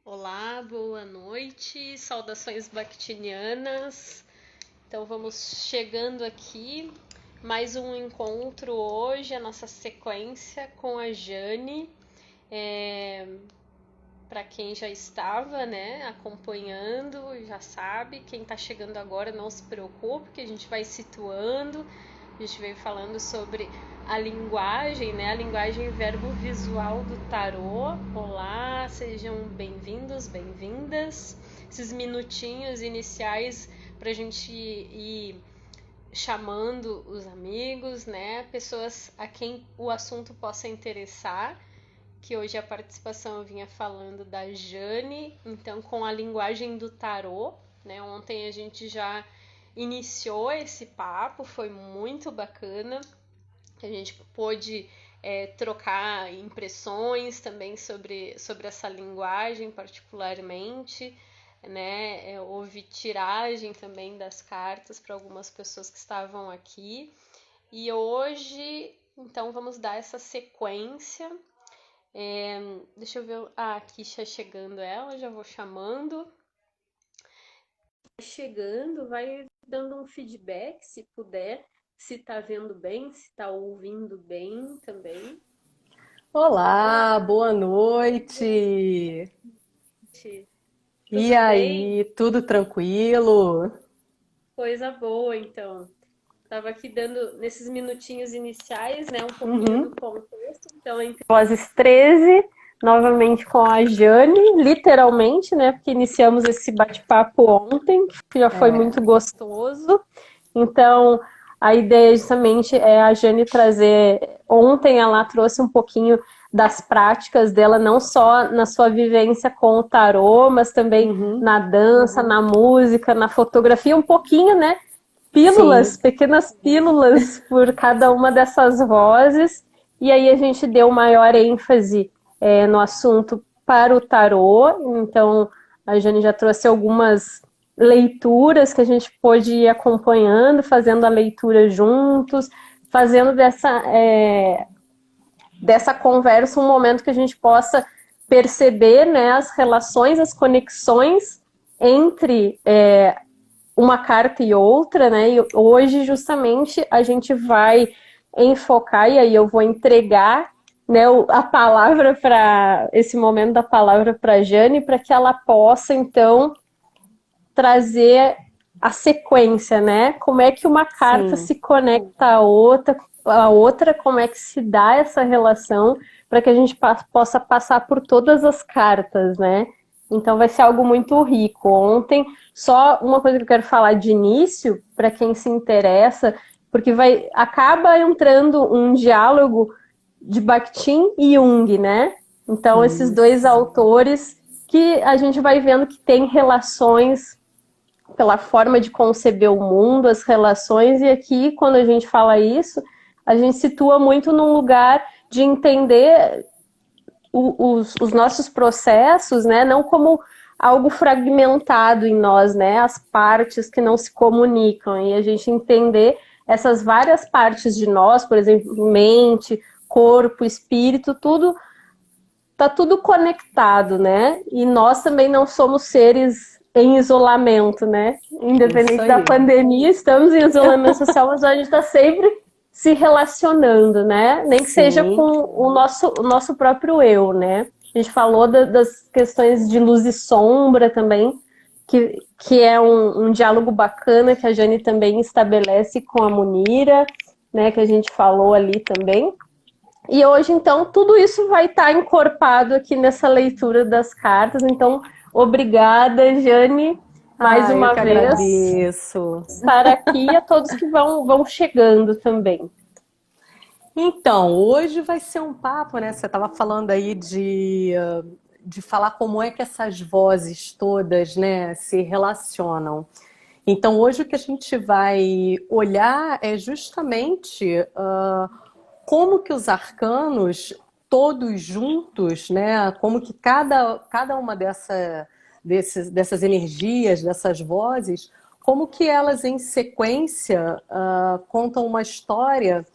Olá, boa noite, saudações bactinianas. Então vamos chegando aqui, mais um encontro hoje, a nossa sequência com a Jane. Para quem já estava, né, acompanhando, já sabe. Quem está chegando agora, não se preocupe, que a gente vai situando. A gente veio falando sobre a linguagem, né? A linguagem verbo-visual do tarô. Olá, sejam bem-vindos, bem-vindas. Esses minutinhos iniciais para a gente ir chamando os amigos, né? Pessoas a quem o assunto possa interessar. Que hoje a participação eu vinha falando da Jane, então com a linguagem do tarô, né? Ontem a gente já iniciou esse papo, foi muito bacana, a gente pôde trocar impressões também sobre essa linguagem particularmente, né? Houve tiragem também das cartas para algumas pessoas que estavam aqui. E hoje, então, vamos dar essa sequência. Deixa eu ver. Aqui está chegando ela, já vou chamando. Chegando, vai dando um feedback, se puder, se tá vendo bem, se tá ouvindo bem também. Olá, Olá, boa noite. gente. E Tudo bem? aí, tudo tranquilo? Coisa boa, então. Tava aqui dando, nesses minutinhos iniciais, né, um pouquinho do Uhum. contexto. Então, entre Vozes 13, novamente com a Jane, literalmente, né, porque iniciamos esse bate-papo ontem, que já foi É, muito gostoso. Então, a ideia justamente é a Jane trazer. Ontem ela trouxe um pouquinho das práticas dela, não só na sua vivência com o tarô, mas também uhum. na dança, na música, na fotografia, um pouquinho, né? Pílulas, Sim, pequenas pílulas por cada uma dessas vozes. E aí a gente deu maior ênfase no assunto para o tarô. Então, a Jane já trouxe algumas leituras que a gente pôde ir acompanhando, fazendo a leitura juntos, fazendo dessa conversa um momento que a gente possa perceber, né, as relações, as conexões entre uma carta e outra, né? E hoje justamente a gente vai enfocar e aí eu vou entregar, né, a palavra para esse momento da palavra para Jane para que ela possa então trazer a sequência, né? Como é que uma carta sim. se conecta à outra, como é que se dá essa relação para que a gente possa passar por todas as cartas, né? Então vai ser algo muito rico. Ontem, só uma coisa que eu quero falar de início, para quem se interessa, porque acaba entrando um diálogo de Bakhtin e Jung, né? Então, esses dois Isso. autores que a gente vai vendo que tem relações pela forma de conceber o mundo, as relações, e aqui, quando a gente fala isso, a gente situa muito num lugar de entender os nossos processos, né, não como algo fragmentado em nós, né, as partes que não se comunicam, e a gente entender essas várias partes de nós, por exemplo, mente, corpo, espírito, tudo tá tudo conectado, né? E nós também não somos seres em isolamento, né? Isso Independente da aí. pandemia, estamos em isolamento social, mas a gente está sempre se relacionando, né? Nem que seja com Sim, o nosso próprio eu, né? A gente falou das questões de luz e sombra também, que é um diálogo bacana que a Jane também estabelece com a Munira, né? Que a gente falou ali também. E hoje, então, tudo isso vai estar encorpado aqui nessa leitura das cartas. Então, obrigada, Jane, mais eu uma que vez, agradeço. estar aqui e a todos que vão chegando também. Então, hoje vai ser um papo, né? Você estava falando aí de falar como é que essas vozes todas, né, se relacionam. Então, hoje o que a gente vai olhar é justamente como que os arcanos, todos juntos, né, como que cada uma dessas energias, dessas vozes, como que elas em sequência contam uma história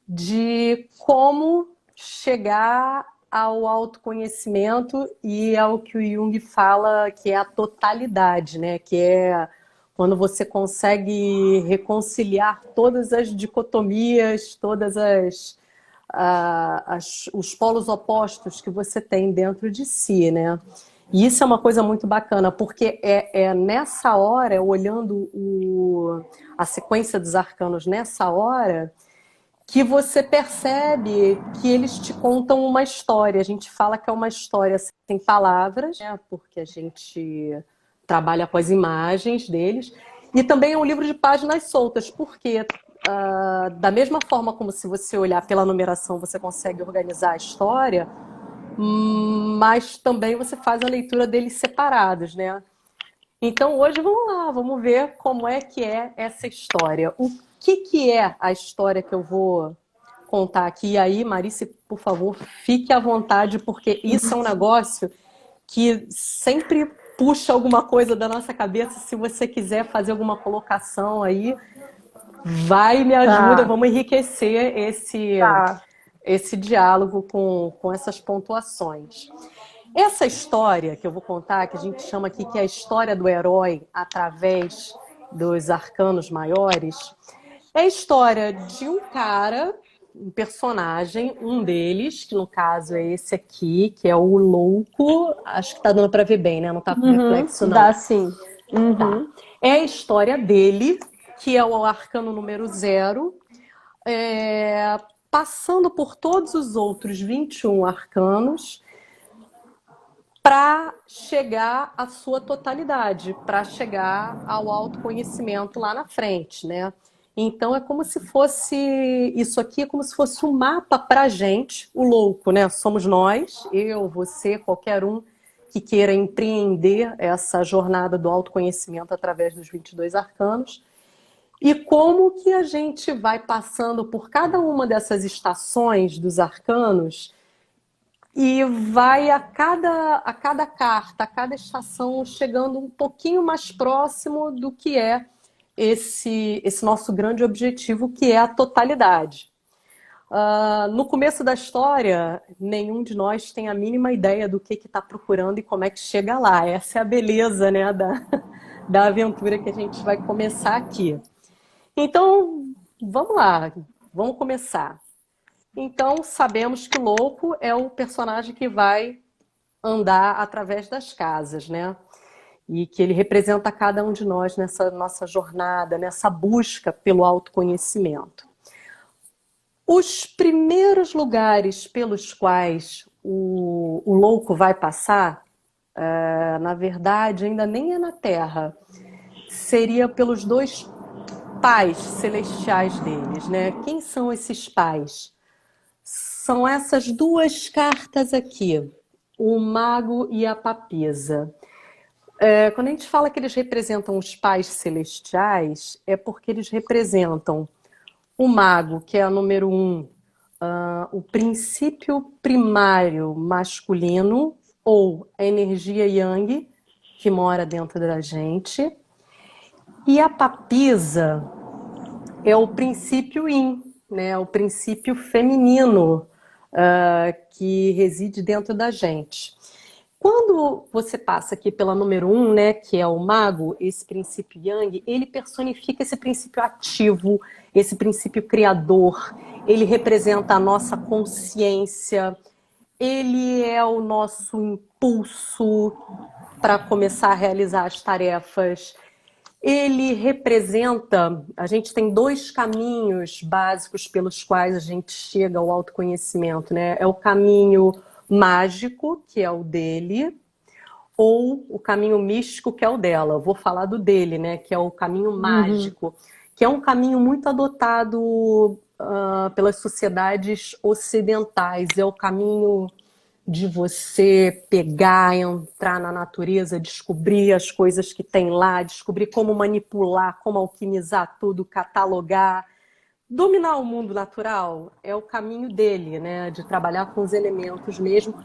de como chegar. ao autoconhecimento e ao que o Jung fala que é a totalidade, né? Que é quando você consegue reconciliar todas as dicotomias, todas os polos opostos que você tem dentro de si, né? E isso é uma coisa muito bacana, porque é nessa hora, olhando a sequência dos arcanos nessa hora, que você percebe que eles te contam uma história. A gente fala que é uma história sem palavras, né? Porque a gente trabalha com as imagens deles. E também é um livro de páginas soltas, porque da mesma forma como se você olhar pela numeração você consegue organizar a história, mas também você faz a leitura deles separados, né? Então hoje vamos lá, vamos ver como é que é essa história. O que é a história que eu vou contar aqui? E aí, Marice, por favor, fique à vontade, porque isso é um negócio que sempre puxa alguma coisa da nossa cabeça. Se você quiser fazer alguma colocação aí, vai, me ajuda, Tá, vamos enriquecer tá. esse diálogo com essas pontuações. Essa história que eu vou contar, que a gente chama aqui que é a história do herói através dos arcanos maiores, é a história de um cara, um personagem, um deles, que no caso é esse aqui, que é o louco. Acho que tá dando para ver bem, né? Não tá com Uhum, reflexo, não. dá sim. Tá. Uhum. É a história dele, que é o arcano número 0, é, passando por todos os outros 21 arcanos para chegar à sua totalidade, para chegar ao autoconhecimento lá na frente, né? Então é como se fosse isso aqui, é como se fosse um mapa para a gente, o louco, né? Somos nós, eu, você, qualquer um que queira empreender essa jornada do autoconhecimento através dos 22 arcanos. E como que a gente vai passando por cada uma dessas estações dos arcanos e vai a cada carta, a cada estação, chegando um pouquinho mais próximo do que é esse nosso grande objetivo, que é a totalidade. No começo da história, nenhum de nós tem a mínima ideia do que está procurando e como é que chega lá. Essa é a beleza, né, da aventura que a gente vai começar aqui. Então, vamos lá, vamos começar. Então, sabemos que o louco é o personagem que vai andar através das casas, né? E que ele representa cada um de nós nessa nossa jornada, nessa busca pelo autoconhecimento. Os primeiros lugares pelos quais o louco vai passar, na verdade, ainda nem é na Terra. Seria pelos dois pais celestiais deles, né? Quem são esses pais? São essas duas cartas aqui, o mago e a papisa. Quando a gente fala que eles representam os pais celestiais, é porque eles representam o mago, que é a número 1, o princípio primário masculino, ou a energia yang, que mora dentro da gente. E a papisa é o princípio yin, né? O princípio feminino, que reside dentro da gente. Quando você passa aqui pela número 1, né, que é o mago, esse princípio yang, ele personifica esse princípio ativo, esse princípio criador, ele representa a nossa consciência, ele é o nosso impulso para começar a realizar as tarefas. Ele representa, a gente tem dois caminhos básicos pelos quais a gente chega ao autoconhecimento, né? É o caminho mágico, que é o dele, ou o caminho místico, que é o dela. Eu vou falar do dele, né? Que é o caminho Uhum. mágico, que é um caminho muito adotado pelas sociedades ocidentais. É o caminho de você pegar, entrar na natureza, descobrir as coisas que tem lá, descobrir como manipular, como alquimizar tudo, catalogar. Dominar o mundo natural é o caminho dele, né? De trabalhar com os elementos mesmo,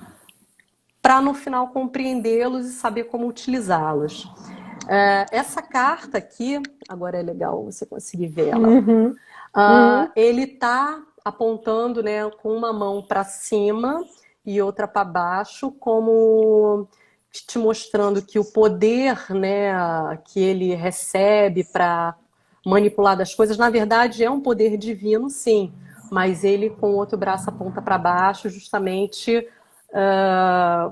para no final compreendê-los e saber como utilizá-los. Essa carta aqui, agora é legal você conseguir ver ela. Uhum. Uhum. Ele está apontando, né, com uma mão para cima e outra para baixo, como te mostrando que o poder, né, que ele recebe para manipular das coisas, na verdade é um poder divino, sim, mas ele com o outro braço aponta para baixo, justamente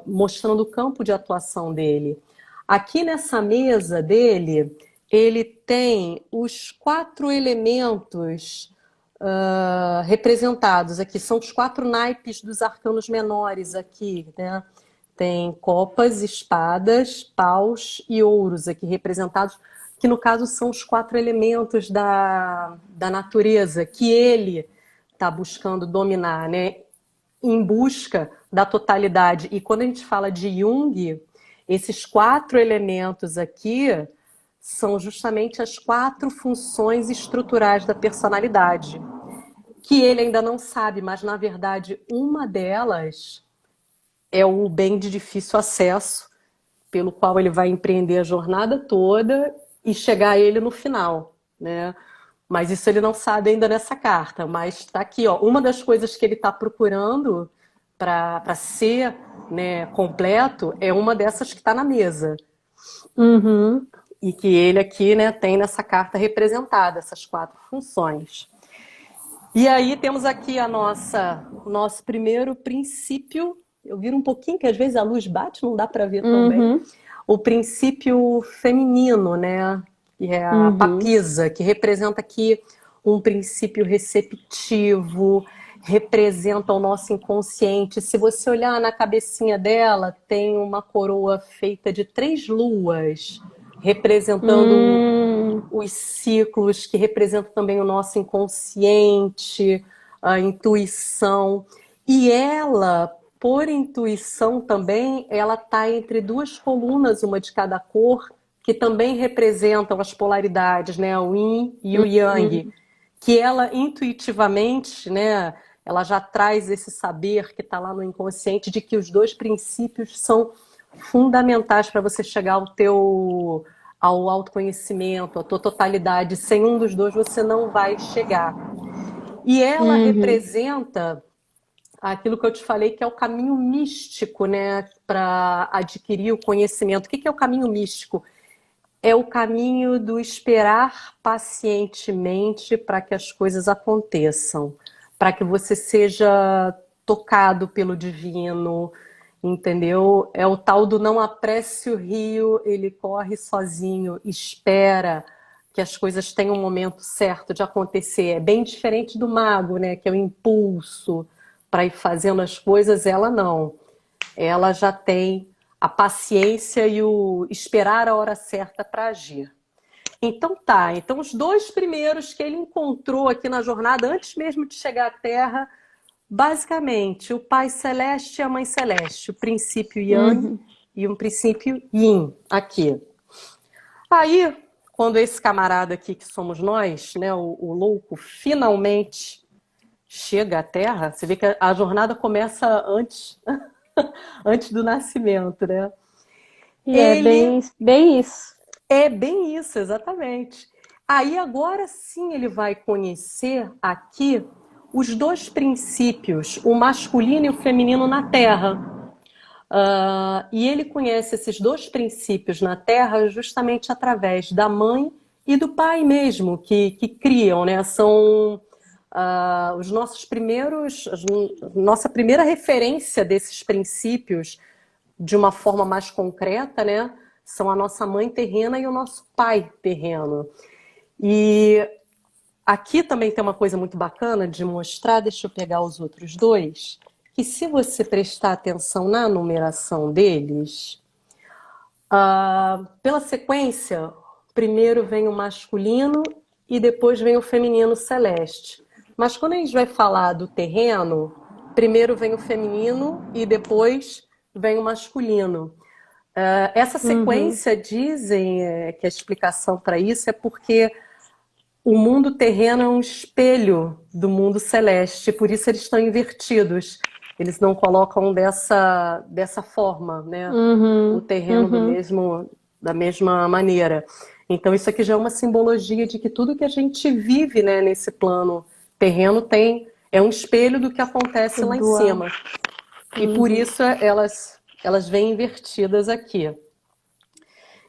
mostrando o campo de atuação dele. Aqui nessa mesa dele, ele tem os 4 elementos representados aqui. São os 4 naipes dos arcanos menores aqui, né? Tem copas, espadas, paus e ouros aqui representados, que no caso são os 4 elementos da natureza que ele está buscando dominar, né? Em busca da totalidade. E quando a gente fala de Jung, esses 4 elementos aqui são justamente as 4 funções estruturais da personalidade, que ele ainda não sabe, mas na verdade uma delas é o bem de difícil acesso, pelo qual ele vai empreender a jornada toda e chegar a ele no final, né? Mas isso ele não sabe ainda nessa carta, mas está aqui, ó, uma das coisas que ele está procurando para ser, né, completo é uma dessas que está na mesa. Uhum. E que ele aqui, né, tem nessa carta representada, essas 4 funções. E aí temos aqui o nosso primeiro princípio. Eu viro um pouquinho, que às vezes a luz bate, não dá para ver tão bem. Uhum. O princípio feminino, né? Que é a papisa, que representa aqui um princípio receptivo, representa o nosso inconsciente. Se você olhar na cabecinha dela, tem uma coroa feita de 3 luas, representando os ciclos, que representam também o nosso inconsciente, a intuição. E ela, por intuição também, ela está entre 2 colunas, uma de cada cor, que também representam as polaridades, né? O Yin e o Yang, que ela intuitivamente, né? Ela já traz esse saber que está lá no inconsciente de que os 2 princípios são fundamentais para você chegar ao autoconhecimento, à tua totalidade. Sem um dos 2 você não vai chegar. E ela representa aquilo que eu te falei, que é o caminho místico, né, para adquirir o conhecimento. O que é o caminho místico? É o caminho do esperar pacientemente para que as coisas aconteçam, para que você seja tocado pelo divino, entendeu? É o tal do não apresse o rio, ele corre sozinho, espera que as coisas tenham um momento certo de acontecer. É bem diferente do mago, né, que é o impulso para ir fazendo as coisas. Ela não. Ela já tem a paciência e o esperar a hora certa para agir. Então tá, então os 2 primeiros que ele encontrou aqui na jornada, antes mesmo de chegar à Terra, basicamente, o Pai Celeste e a Mãe Celeste, o princípio Yang e um princípio Yin, aqui. Aí, quando esse camarada aqui, que somos nós, né, o louco, finalmente chega à Terra, você vê que a jornada começa antes, antes do nascimento, né? E é bem isso. É bem isso, exatamente. Aí agora sim ele vai conhecer aqui os 2 princípios, o masculino e o feminino na Terra. E ele conhece esses 2 princípios na Terra justamente através da mãe e do pai mesmo, que criam, né? São os nossos primeiros, nossa primeira referência desses princípios de uma forma mais concreta, né? São a nossa mãe terrena e o nosso pai terreno. E aqui também tem uma coisa muito bacana de mostrar, deixa eu pegar os outros 2, que se você prestar atenção na numeração deles, pela sequência, primeiro vem o masculino e depois vem o feminino celeste. Mas quando a gente vai falar do terreno, primeiro vem o feminino e depois vem o masculino. Essa sequência, dizem que a explicação para isso é porque o mundo terreno é um espelho do mundo celeste, por isso eles estão invertidos. Eles não colocam dessa forma, né? O terreno da mesma maneira. Então isso aqui já é uma simbologia de que tudo que a gente vive, né, nesse plano terreno é um espelho do que acontece lá em cima. E por isso elas vêm invertidas aqui.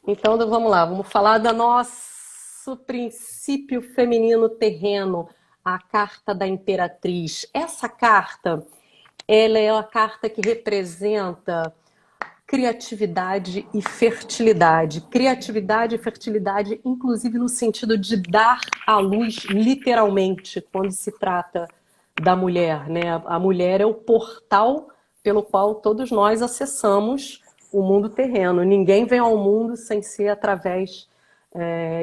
Então vamos lá, vamos falar do nosso princípio feminino terreno, a carta da Imperatriz. Essa carta, ela é a carta que representa criatividade e fertilidade. Criatividade e fertilidade, inclusive no sentido de dar à luz, literalmente, quando se trata da mulher, né? A mulher é o portal pelo qual todos nós acessamos o mundo terreno. Ninguém vem ao mundo sem ser através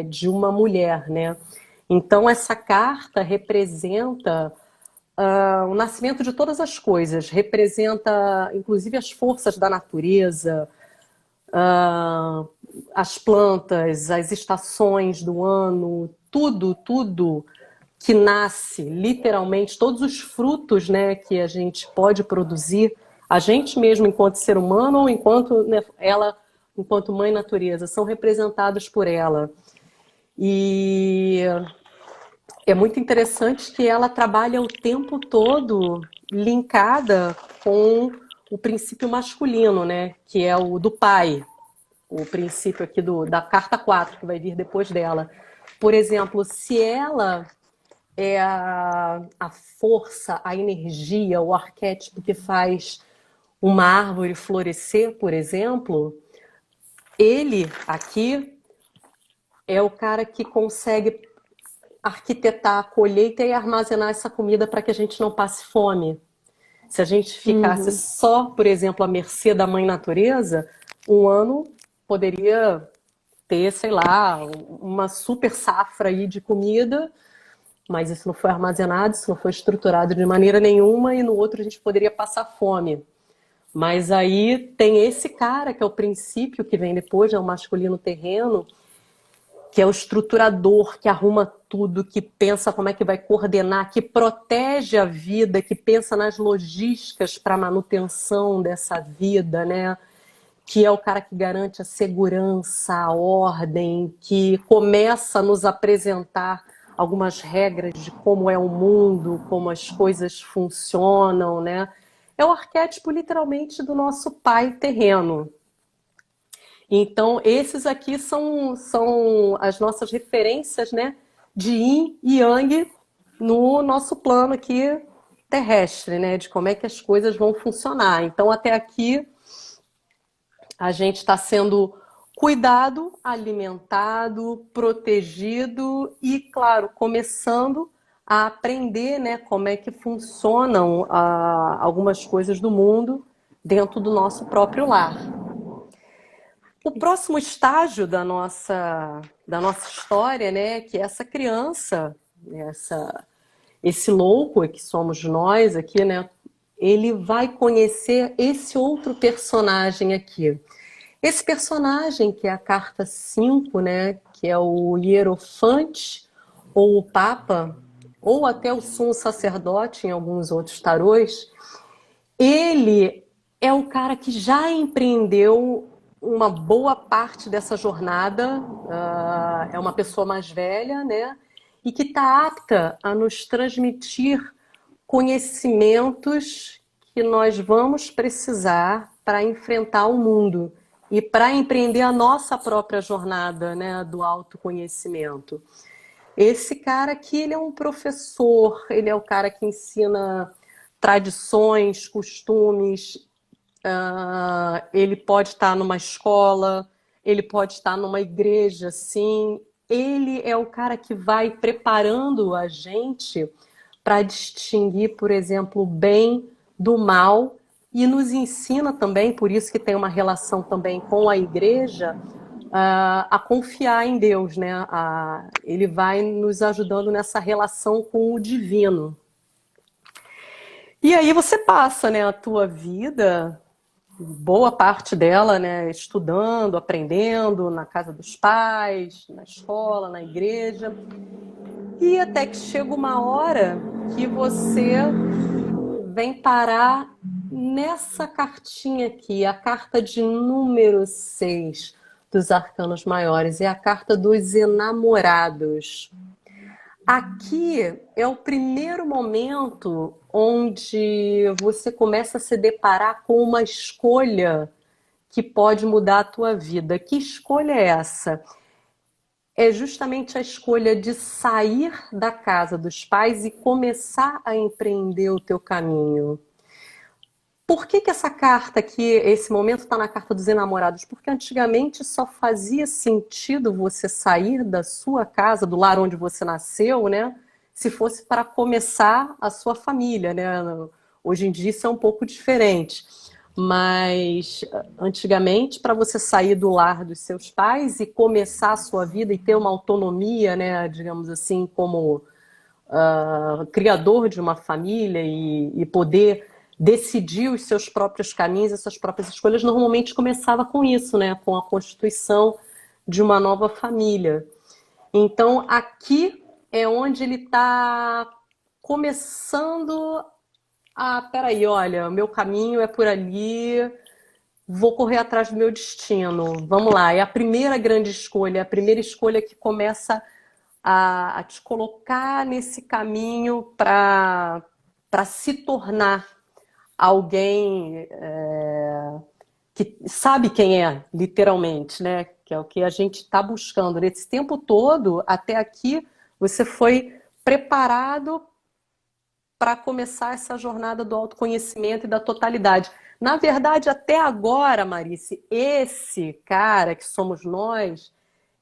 de uma mulher, né? Então, essa carta representa o nascimento de todas as coisas, representa inclusive as forças da natureza, as plantas, as estações do ano, tudo que nasce, literalmente, todos os frutos, né, que a gente pode produzir, a gente mesmo enquanto ser humano ou enquanto, né, ela, enquanto mãe natureza, são representados por ela. E é muito interessante que ela trabalha o tempo todo linkada com o princípio masculino, né? Que é o do pai, o princípio aqui da carta 4, que vai vir depois dela. Por exemplo, se ela é a força, a energia, o arquétipo que faz uma árvore florescer, por exemplo, ele aqui é o cara que consegue arquitetar a colheita e armazenar essa comida para que a gente não passe fome. Se a gente ficasse só, por exemplo, à mercê da mãe natureza, um ano poderia ter, sei lá, uma super safra aí de comida, mas isso não foi armazenado, isso não foi estruturado de maneira nenhuma, e no outro a gente poderia passar fome. Mas aí tem esse cara, que é o princípio que vem depois, é o masculino terreno, que é o estruturador, que arruma tudo, que pensa como é que vai coordenar, que protege a vida, que pensa nas logísticas para a manutenção dessa vida, né? Que é o cara que garante a segurança, a ordem, que começa a nos apresentar algumas regras de como é o mundo, como as coisas funcionam, né? É o arquétipo, literalmente, do nosso pai terreno. Então, esses aqui são as nossas referências, né, de yin e yang no nosso plano aqui terrestre, né, de como é que as coisas vão funcionar. Então, até aqui, a gente está sendo cuidado, alimentado, protegido e, claro, começando a aprender, né, como é que funcionam algumas coisas do mundo dentro do nosso próprio lar. O próximo estágio da nossa história, né, que é essa criança, esse louco que somos nós aqui, né, ele vai conhecer esse outro personagem aqui. Esse personagem, que é a carta 5, né, que é o Hierofante, ou o Papa, ou até o Sumo Sacerdote em alguns outros tarôs, ele é o cara que já empreendeu uma boa parte dessa jornada, é uma pessoa mais velha, né? E que está apta a nos transmitir conhecimentos que nós vamos precisar para enfrentar o mundo e para empreender a nossa própria jornada, né, do autoconhecimento. Esse cara aqui, ele é um professor, ele é o cara que ensina tradições, costumes. Ele pode estar numa escola, ele pode estar numa igreja, sim. Ele é o cara que vai preparando a gente para distinguir, por exemplo, o bem do mal e nos ensina também, por isso que tem uma relação também com a igreja, a confiar em Deus, né? Ele vai nos ajudando nessa relação com o divino. E aí você passa, né, a tua vida, boa parte dela, né, estudando, aprendendo na casa dos pais, na escola, na igreja, e até que chega uma hora que você vem parar nessa cartinha aqui, a carta de número 6 dos arcanos maiores, é a carta dos enamorados. Aqui é o primeiro momento onde você começa a se deparar com uma escolha que pode mudar a tua vida. Que escolha é essa? É justamente a escolha de sair da casa dos pais e começar a empreender o teu caminho. Por que que essa carta aqui, esse momento está na carta dos enamorados? Porque antigamente só fazia sentido você sair da sua casa, do lar onde você nasceu, né? Se fosse para começar a sua família, né? Hoje em dia isso é um pouco diferente. Mas antigamente, para você sair do lar dos seus pais e começar a sua vida e ter uma autonomia, né, digamos assim, como criador de uma família e poder decidir os seus próprios caminhos, as suas próprias escolhas, normalmente começava com isso, né? Com a constituição de uma nova família. Então, aqui é onde ele está começando a, peraí, olha, meu caminho é por ali, vou correr atrás do meu destino. Vamos lá, é a primeira grande escolha, é a primeira escolha que começa a te colocar nesse caminho para se tornar alguém que sabe quem é, literalmente, né? Que é o que a gente está buscando. Nesse tempo todo, até aqui, você foi preparado para começar essa jornada do autoconhecimento e da totalidade. Na verdade, até agora, Marice, esse cara que somos nós,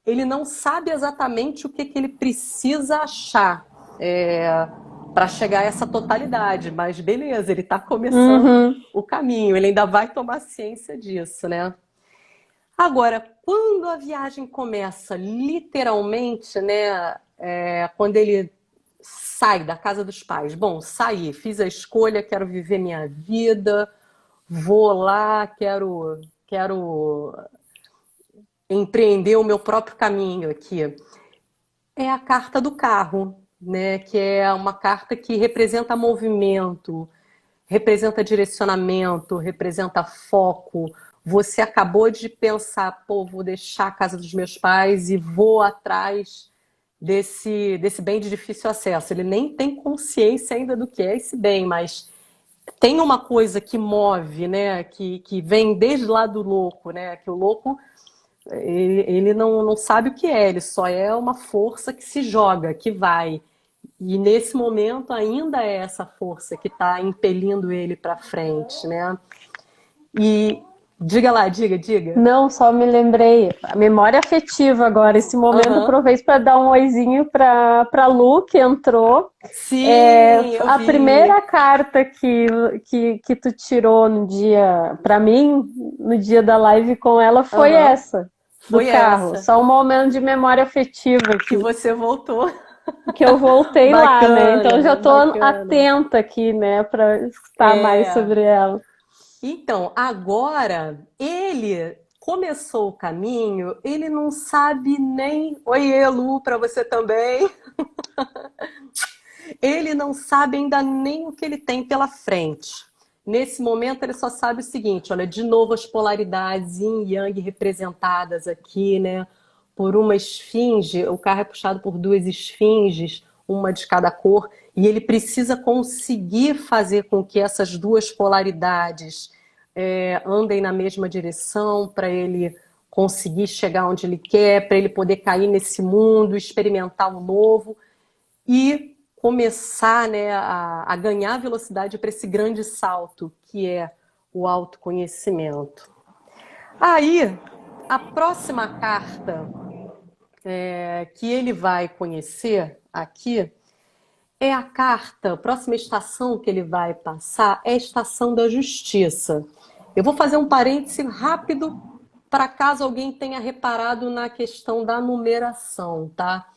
ele não sabe exatamente o que que ele precisa achar para chegar a essa totalidade, mas beleza, ele está começando Uhum. o caminho, ele ainda vai tomar ciência disso, né? Agora, quando a viagem começa, literalmente, né, quando ele sai da casa dos pais, bom, saí, fiz a escolha, quero viver minha vida, vou lá, quero empreender o meu próprio caminho aqui. É a carta do carro, né? Que é uma carta que representa movimento, representa direcionamento, representa foco. Você acabou de pensar, pô, vou deixar a casa dos meus pais e vou atrás desse bem de difícil acesso. Ele nem tem consciência ainda do que é esse bem, mas tem uma coisa que move, né? Que vem desde lá do louco, né? Que o louco ele não sabe o que é, ele só é uma força que se joga, que vai. E nesse momento ainda é essa força que está impelindo ele para frente, né? E diga lá, diga. Não, só me lembrei. A memória afetiva agora. Esse momento Aham. aproveito para dar um oizinho para Lu, que entrou. Sim, eu A primeira vi. carta que tu tirou no dia, para mim, no dia da live com ela, foi Aham. essa, do Foi carro. essa Só um momento de memória afetiva que aqui, você voltou. que eu voltei lá, né? Então já Bacana, tô bacana. atenta aqui, né, para escutar mais É. sobre ela. Então, agora ele começou o caminho, ele não sabe nem. Oiê, Lu, para você também. Ele não sabe ainda nem o que ele tem pela frente. Nesse momento, ele só sabe o seguinte: olha, de novo as polaridades yin e yang representadas aqui, né? Por uma esfinge, o carro é puxado por duas esfinges, uma de cada cor, e ele precisa conseguir fazer com que essas duas polaridades andem na mesma direção para ele conseguir chegar onde ele quer, para ele poder cair nesse mundo, experimentar o novo e começar, né, a ganhar velocidade para esse grande salto que é o autoconhecimento. Aí, a próxima carta que ele vai conhecer aqui é a carta, a próxima estação que ele vai passar é a estação da justiça. Eu vou fazer um parêntese rápido para caso alguém tenha reparado na questão da numeração, tá?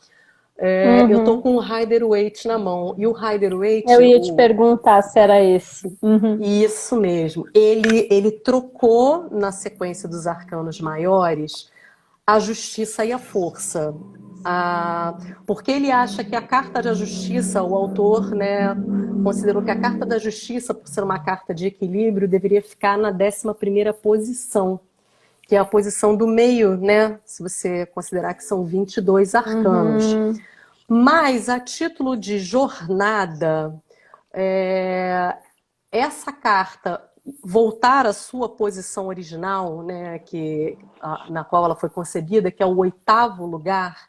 Eu tô Uhum. com o Rider-Waite na mão. E o Eu Rider-Waite, ia te perguntar se era esse. Uhum. isso mesmo, ele trocou na sequência dos arcanos maiores a justiça e a força. Porque ele acha que a carta da justiça, o autor, né, considerou que a carta da justiça, por ser uma carta de equilíbrio, deveria ficar na 11ª posição, que é a posição do meio, né? Se você considerar que são 22 arcanos. Uhum. Mas, a título de jornada, é, essa carta voltar à sua posição original, né, na qual ela foi concebida, que é o oitavo lugar,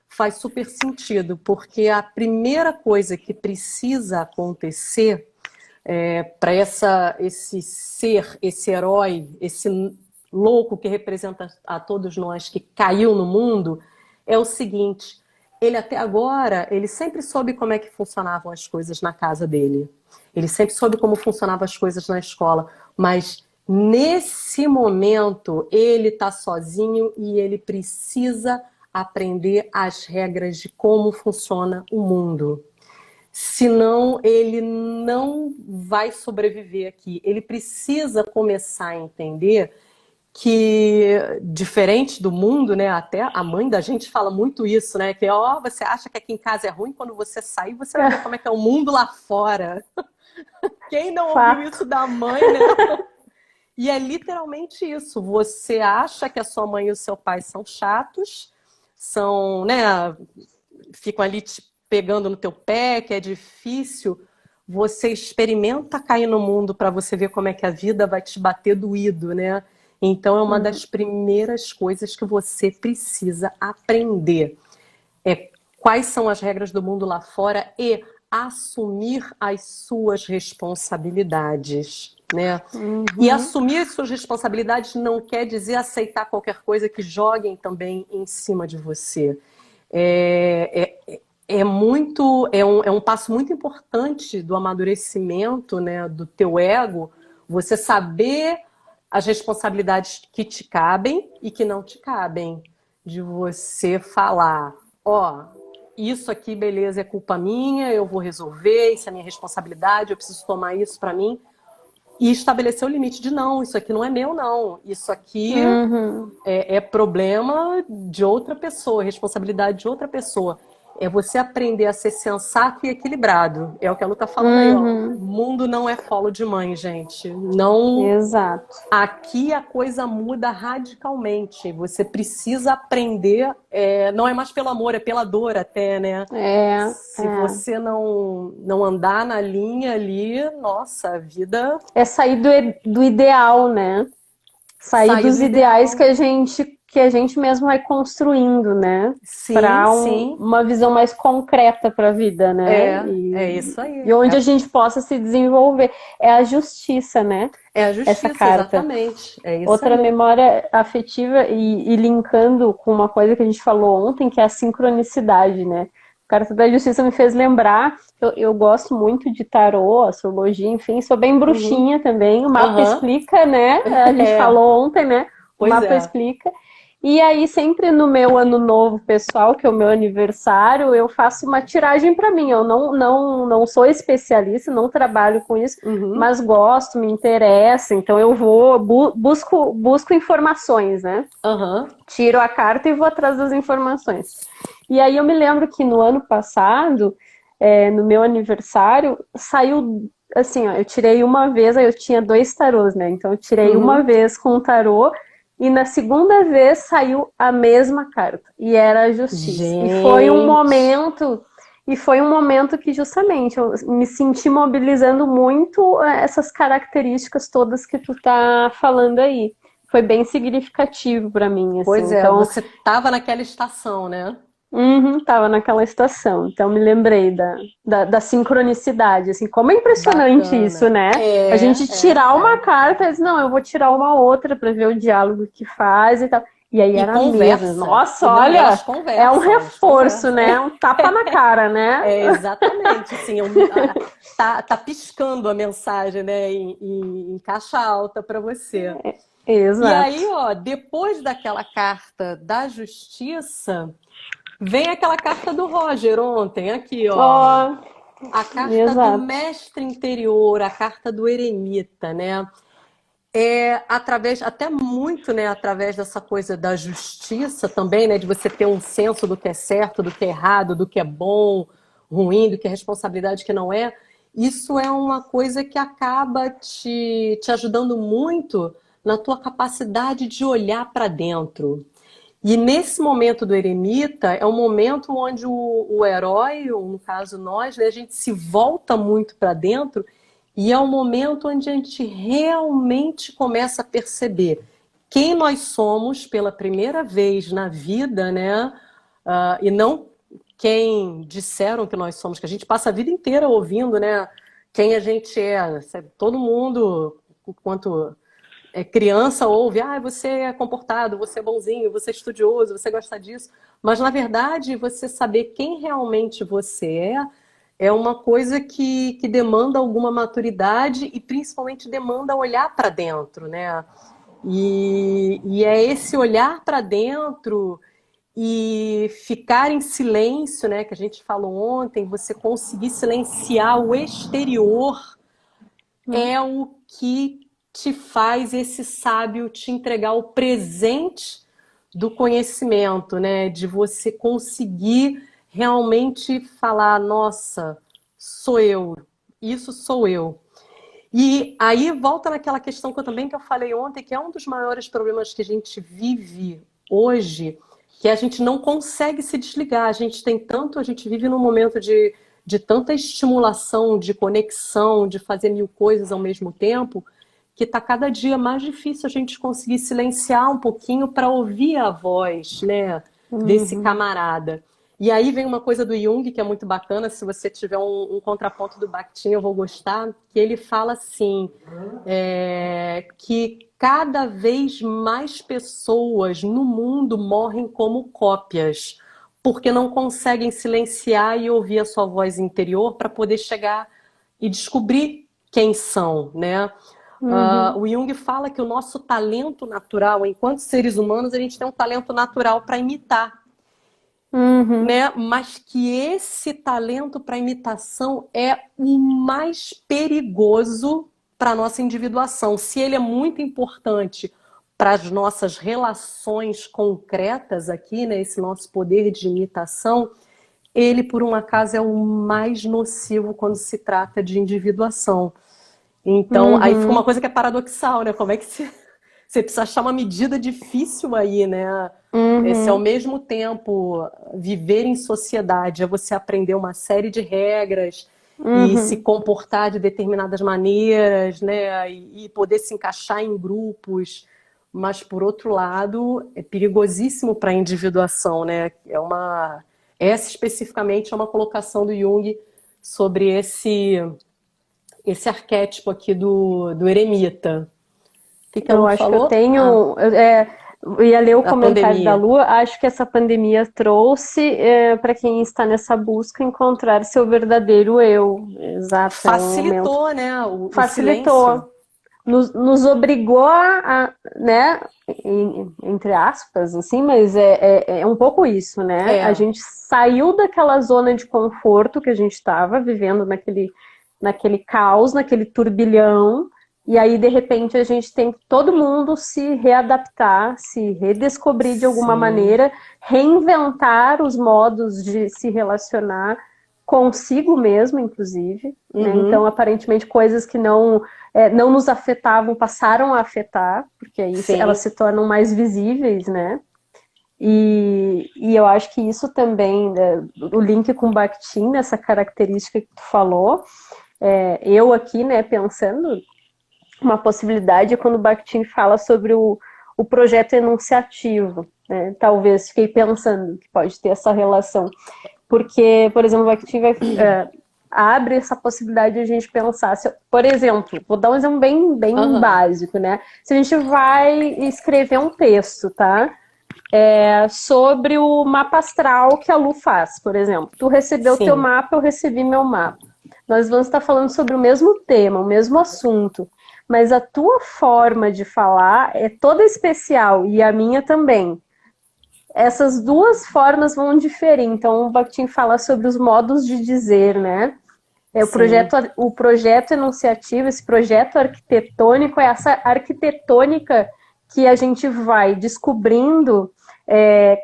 faz super sentido, porque a primeira coisa que precisa acontecer para esse ser, esse herói, esse louco que representa a todos nós que caiu no mundo, é o seguinte: ele até agora, ele sempre soube como é que funcionavam as coisas na casa dele. Ele sempre soube como funcionavam as coisas na escola, mas nesse momento ele está sozinho e ele precisa aprender as regras de como funciona o mundo. Senão ele não vai sobreviver aqui. Ele precisa começar a entender que, diferente do mundo, né? Até a mãe da gente fala muito isso, né? Que ó, você acha que aqui em casa é ruim, quando você sair, você vai ver como é que é o mundo lá fora. Quem não ouviu Fato. isso da mãe, né? E é literalmente isso. Você acha que a sua mãe e o seu pai são chatos, são, né? Ficam ali te pegando no teu pé, que é difícil. Você experimenta cair no mundo para você ver como é que a vida vai te bater doído, né? Então é uma Uhum. das primeiras coisas que você precisa aprender. Quais são as regras do mundo lá fora e assumir as suas responsabilidades, né? E Uhum. assumir as suas responsabilidades não quer dizer aceitar qualquer coisa que joguem também em cima de você. É um passo muito importante do amadurecimento, né, do teu ego, você saber as responsabilidades que te cabem e que não te cabem. De você falar, ó, isso aqui, beleza, é culpa minha, eu vou resolver, isso é minha responsabilidade, eu preciso tomar isso para mim. E estabelecer o limite de não, isso aqui não é meu, não. Isso aqui Uhum. é problema de outra pessoa, responsabilidade de outra pessoa. É você aprender a ser sensato e equilibrado. É o que a Lu tá falando aí, ó. O Uhum. mundo não é colo de mãe, gente. Não. Exato. Aqui a coisa muda radicalmente. Você precisa aprender. Não é mais pelo amor, é pela dor até, né? É, Se é. você não andar na linha ali, nossa, a vida É sair do ideal, né? Sair sair do dos ideais ideal. que a gente mesmo vai construindo, né? Sim, Para sim. uma visão mais concreta para a vida, né? É isso aí. E onde a gente possa se desenvolver. É a justiça, né? É a Essa justiça, carta. exatamente. É isso Outra aí. memória afetiva e linkando com uma coisa que a gente falou ontem, que é a sincronicidade, né? O Carta da Justiça me fez lembrar, eu gosto muito de tarô, astrologia, enfim, sou bem Uhum. bruxinha também. O mapa Aham. explica, né? A gente É, falou ontem, né? O pois mapa é. explica. E aí, sempre no meu ano novo pessoal, que é o meu aniversário, eu faço uma tiragem para mim. Eu não sou especialista, não trabalho com isso, Uhum. mas gosto, me interessa. Então eu vou, busco informações, né? Aham. Tiro a carta e vou atrás das informações. E aí eu me lembro que no ano passado, no meu aniversário, saiu assim, ó, eu tirei uma vez, aí eu tinha dois tarôs, né? Então eu tirei uma Uhum. vez com o tarô e na segunda vez saiu a mesma carta e era a justiça. Gente. E foi um momento que justamente eu me senti mobilizando muito essas características todas que tu tá falando aí. Foi bem significativo para mim, assim. Pois é, Então, você tava naquela estação, né? uhum, tava naquela estação. Então, me lembrei da sincronicidade, assim. Como é impressionante isso, Bacana. né? A gente tirar uma carta e dizer, não, eu vou tirar uma outra para ver o diálogo que faz e tal. E aí E era a mesma. conversa. Nossa, E não, e olha, elas é um conversam, elas reforço, conversam. né? Um tapa na cara, né? Exatamente, assim, tá piscando a mensagem, né, em caixa alta para você. E Exato. aí, ó, depois daquela carta da justiça, vem aquela carta do Roger ontem, aqui, ó. Ó, A carta do exato. mestre interior, a carta do eremita, né? Através, até muito, né, através dessa coisa da justiça também, né, de você ter um senso do que é certo, do que é errado, do que é bom, ruim, do que é responsabilidade, do que não é. Isso é uma coisa que acaba te ajudando muito na tua capacidade de olhar para dentro. E nesse momento do eremita, é um momento onde o herói, ou no caso nós, né, a gente se volta muito para dentro e é um momento onde a gente realmente começa a perceber quem nós somos pela primeira vez na vida, né? E não quem disseram que nós somos, que a gente passa a vida inteira ouvindo, né? Quem a gente é. Todo mundo, enquanto é criança, ouve, você é comportado, você é bonzinho, você é estudioso, você gosta disso. Mas, na verdade, você saber quem realmente você é uma coisa que demanda alguma maturidade e, principalmente, demanda olhar para dentro, né? E é esse olhar para dentro e ficar em silêncio, né, que a gente falou ontem, você conseguir silenciar o exterior é o que te faz esse sábio te entregar o presente do conhecimento, né, de você conseguir realmente falar, nossa, sou eu, isso sou eu. E aí volta naquela questão que eu falei ontem, que é um dos maiores problemas que a gente vive hoje, que a gente não consegue se desligar. A gente vive num momento de tanta estimulação, de conexão, de fazer mil coisas ao mesmo tempo, que está cada dia mais difícil a gente conseguir silenciar um pouquinho para ouvir a voz, né, desse camarada. E aí vem uma coisa do Jung que é muito bacana, se você tiver um contraponto do Bakhtin, eu vou gostar, que ele fala assim, que cada vez mais pessoas no mundo morrem como cópias, porque não conseguem silenciar e ouvir a sua voz interior para poder chegar e descobrir quem são, né? O Jung fala que o nosso talento natural, enquanto seres humanos, a gente tem um talento natural para imitar. Né? Mas que esse talento para imitação é o mais perigoso para a nossa individuação. Se ele é muito importante para as nossas relações concretas aqui, né, esse nosso poder de imitação, ele, por um acaso, é o mais nocivo quando se trata de individuação. Então, aí fica uma coisa que é paradoxal, né? Como é que você precisa achar uma medida difícil aí, né? Se ao mesmo tempo viver em sociedade é você aprender uma série de regras e se comportar de determinadas maneiras, né? E poder se encaixar em grupos, mas por outro lado é perigosíssimo para a individuação, né? Essa especificamente é uma colocação do Jung sobre esse arquétipo aqui do eremita. O que Eu ela acho falou? que eu tenho. Eu ia ler o comentário da pandemia. Lua. Acho que essa pandemia trouxe para quem está nessa busca encontrar seu verdadeiro eu. Exato. Facilitou, né? O Facilitou. silêncio. Nos obrigou né? Entre aspas, assim, mas é um pouco isso, né? A gente saiu daquela zona de conforto que a gente estava vivendo naquele caos, naquele turbilhão. E aí, de repente, a gente tem que todo mundo se readaptar, se redescobrir de alguma maneira, reinventar os modos de se relacionar consigo mesmo, inclusive. Né? Então, aparentemente, coisas que não nos afetavam passaram a afetar, porque aí elas se tornam mais visíveis, né? E eu acho que isso também, né, o link com o Bakhtin, essa característica que tu falou, eu aqui, né, pensando... Uma possibilidade é quando o Bakhtin fala sobre o projeto enunciativo. Né? Talvez, fiquei pensando que pode ter essa relação. Porque, por exemplo, o Bakhtin abre essa possibilidade de a gente pensar... por exemplo, vou dar um exemplo bem básico. Né? Se a gente vai escrever um texto, tá? Sobre o mapa astral que a Lu faz, por exemplo. Tu recebeu o teu mapa, eu recebi meu mapa. Nós vamos estar falando sobre o mesmo tema, o mesmo assunto. Mas a tua forma de falar é toda especial, e a minha também. Essas duas formas vão diferir. Então, o Bakhtin fala sobre os modos de dizer, né? O projeto enunciativo, esse projeto arquitetônico, é essa arquitetônica que a gente vai descobrindo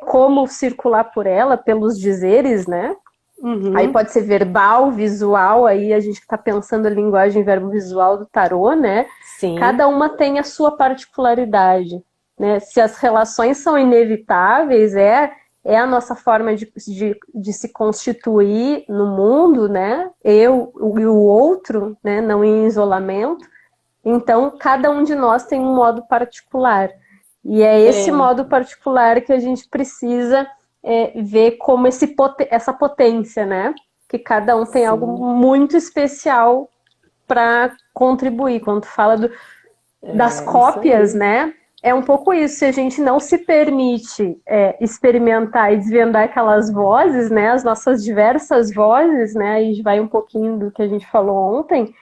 como circular por ela, pelos dizeres, né? Aí pode ser verbal, visual, aí a gente está pensando a linguagem verbo-visual do tarô, né? Sim. Cada uma tem a sua particularidade. né? Se as relações são inevitáveis, é a nossa forma de se constituir no mundo, né? Eu e o outro, né? Não em isolamento. Então, cada um de nós tem um modo particular. E é esse modo particular que a gente precisa ver como essa potência, né? Que cada um tem algo Sim. muito especial para contribuir. Quando tu fala das Isso cópias, aí. né? É um pouco isso. Se a gente não se permite experimentar e desvendar aquelas vozes, né? As nossas diversas vozes, né? E vai um pouquinho do que a gente falou ontem.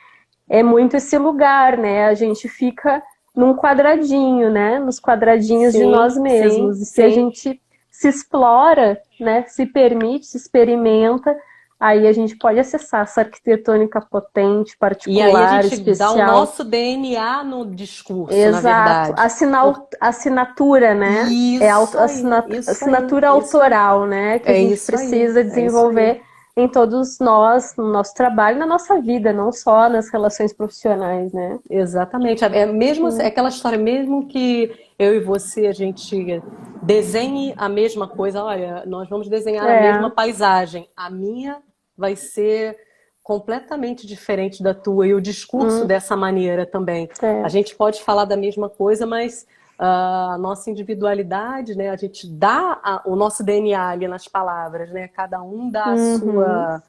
É muito esse lugar, né? A gente fica num quadradinho, né? Nos quadradinhos de nós Sim, sim, mesmos. E se a sim. gente se explora, né? Se permite, se experimenta, aí a gente pode acessar essa arquitetônica potente, E aí a particular, gente dá o especial. nosso DNA no discurso, na Exato. verdade. Assinatura, né? É a Isso aí, isso aí, assinatura isso aí. autoral, né? Que a É gente isso aí, precisa é isso aí. desenvolver em todos nós, no nosso trabalho, na nossa vida, não só nas relações profissionais, né? Exatamente. É mesmo é Hum. aquela história, mesmo que eu e você a gente desenhe a mesma coisa, olha, nós vamos desenhar a mesma É. paisagem. A minha vai ser completamente diferente da tua e o discurso Hum, dessa maneira também. A é. gente pode falar da mesma coisa, mas a nossa individualidade, né? A gente dá o nosso DNA ali nas palavras, né? Cada um dá a Uhum. sua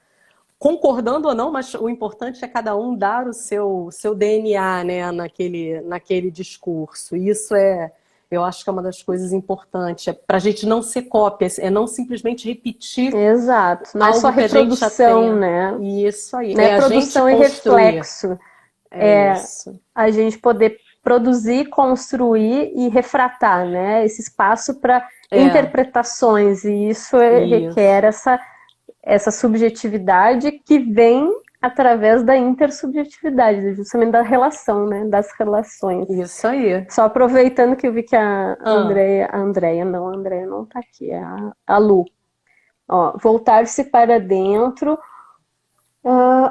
concordando ou não, mas o importante é cada um dar o seu DNA, né, naquele discurso. E isso eu acho que é uma das coisas importantes, é para a gente não ser cópia, é não simplesmente repetir Exato. Não é só algo que a gente já reprodução, tenha. né? E isso aí, Não é é a gente produção e construir. reflexo. É É isso. a gente poder produzir, construir e refratar, né? Esse espaço para É, interpretações. E isso requer isso. essa subjetividade que vem através da intersubjetividade, justamente da relação, né? Das relações. Isso aí. Só aproveitando que eu vi que Ah, A Andrea não tá aqui, é a Lu. Ó, voltar-se para dentro,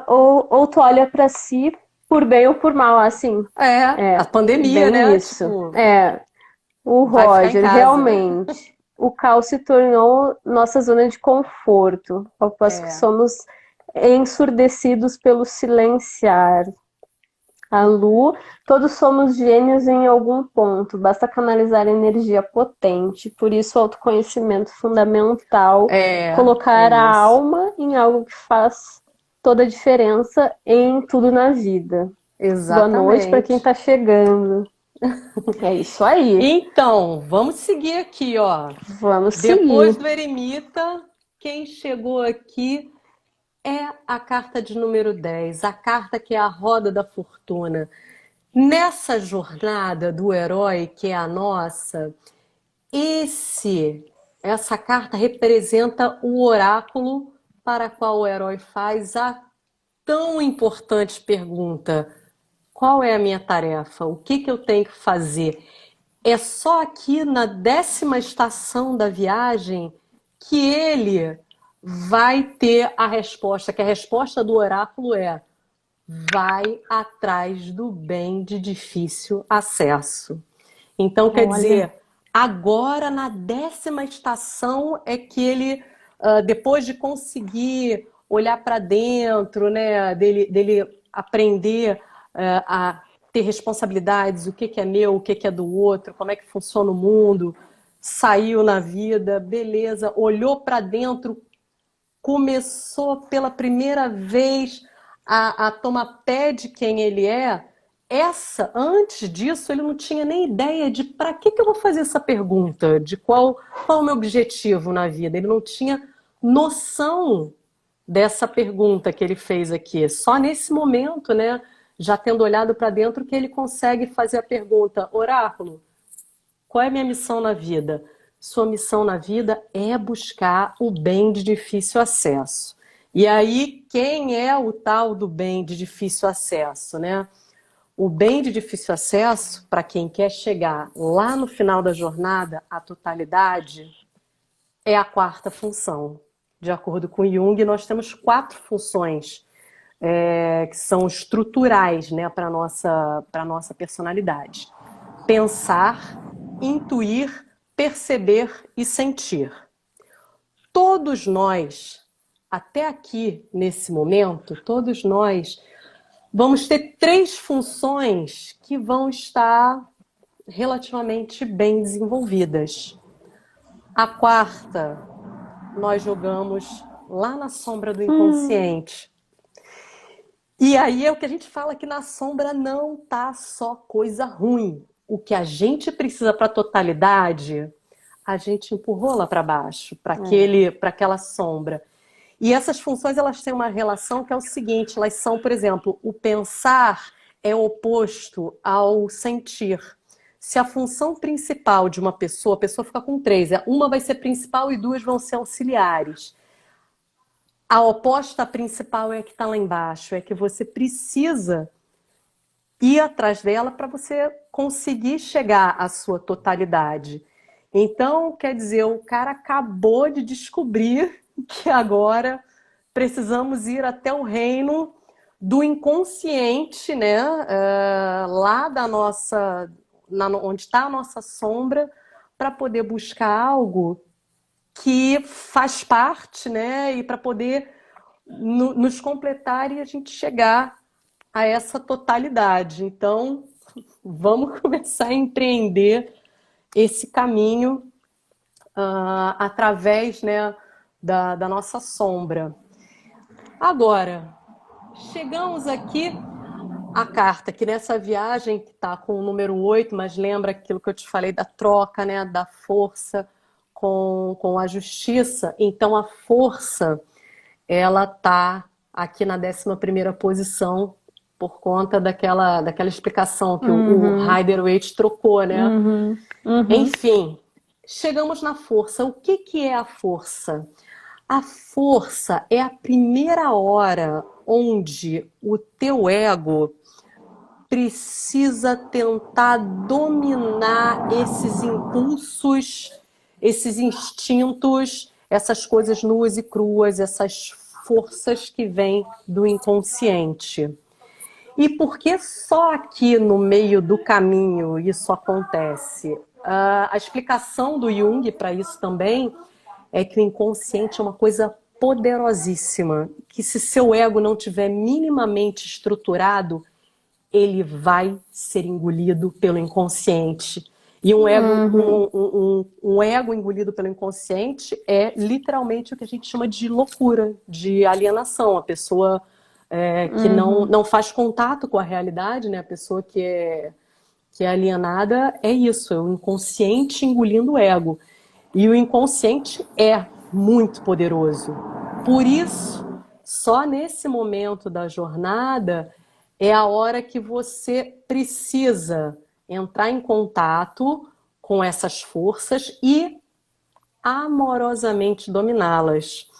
ou tu olha para si por bem ou por mal, assim. a pandemia, Bem né? isso. Tipo, O vai ficar em Roger, casa. realmente, o caos se tornou nossa zona de conforto, ao passo que É. somos ensurdecidos pelo silenciar. A Lu, todos somos gênios em algum ponto, basta canalizar energia potente, por isso o autoconhecimento fundamental, É colocar a isso. alma em algo que faz toda a diferença em tudo na vida. Boa noite para quem Exatamente. está chegando. É isso aí. Então, vamos seguir aqui, ó. Vamos Depois seguir. do Eremita, quem chegou aqui é a carta de número 10, a carta que é a roda da fortuna. Nessa jornada do herói que é a nossa, essa carta representa o oráculo para qual o herói faz a tão importante pergunta: qual é a minha tarefa? O que eu tenho que fazer? É só aqui na 10ª estação da viagem que ele vai ter a resposta, que a resposta do oráculo é: vai atrás do bem de difícil acesso. Então, quer Olha. dizer, agora na 10ª estação é que ele, depois de conseguir olhar para dentro, né, dele aprender a ter responsabilidades, o que é meu, o que é do outro, como é que funciona o mundo, saiu na vida, beleza, olhou para dentro, começou pela primeira vez a tomar pé de quem ele é. Antes disso, ele não tinha nem ideia de para que eu vou fazer essa pergunta, de qual é o meu objetivo na vida. Ele não tinha noção dessa pergunta que ele fez aqui. Só nesse momento, né, já tendo olhado para dentro, que ele consegue fazer a pergunta: Oráculo, qual é a minha missão na vida? Sua missão na vida é buscar o bem de difícil acesso. E aí, quem é o tal do bem de difícil acesso, né? O bem de difícil acesso, para quem quer chegar lá no final da jornada, a totalidade, é a quarta função. De acordo com Jung, nós temos 4 funções que são estruturais, né, para a nossa personalidade: pensar, intuir, perceber e sentir. Todos nós, até aqui nesse momento, todos nós vamos ter 3 funções que vão estar relativamente bem desenvolvidas. A quarta, nós jogamos lá na sombra do inconsciente. E aí é o que a gente fala, que na sombra não tá só coisa ruim. O que a gente precisa para a totalidade, a gente empurrou lá para baixo, para aquela sombra. E essas funções, elas têm uma relação que é o seguinte, elas são, por exemplo, o pensar é oposto ao sentir. Se a função principal de uma pessoa, a pessoa fica com 3, uma vai ser principal e 2 vão ser auxiliares. A oposta principal é a que está lá embaixo, é que você precisa ir atrás dela para você conseguir chegar à sua totalidade. Então, quer dizer, o cara acabou de descobrir que agora precisamos ir até o reino do inconsciente, né? Lá da nossa, onde está a nossa sombra, para poder buscar algo que faz parte, né? E para poder nos completar e a gente chegar a essa totalidade. Então, vamos começar a empreender esse caminho através, né, da nossa sombra. Agora, chegamos aqui à carta, que nessa viagem que está com o número 8, mas lembra aquilo que eu te falei da troca, né, da força com a justiça. Então, a força, ela está aqui na 11ª posição, por conta daquela explicação que o Rider-Waite trocou, né? Enfim, chegamos na força. O que é a força? A força é a primeira hora onde o teu ego precisa tentar dominar esses impulsos, esses instintos, essas coisas nuas e cruas, essas forças que vêm do inconsciente. E por que só aqui no meio do caminho isso acontece? A explicação do Jung para isso também é que o inconsciente é uma coisa poderosíssima, que se seu ego não tiver minimamente estruturado, ele vai ser engolido pelo inconsciente. E um ego engolido pelo inconsciente é literalmente o que a gente chama de loucura, de alienação. A pessoa que não faz contato com a realidade, né? A pessoa que é alienada é isso, é o inconsciente engolindo o ego. E o inconsciente é muito poderoso. Por isso, só nesse momento da jornada é a hora que você precisa entrar em contato com essas forças e amorosamente dominá-las.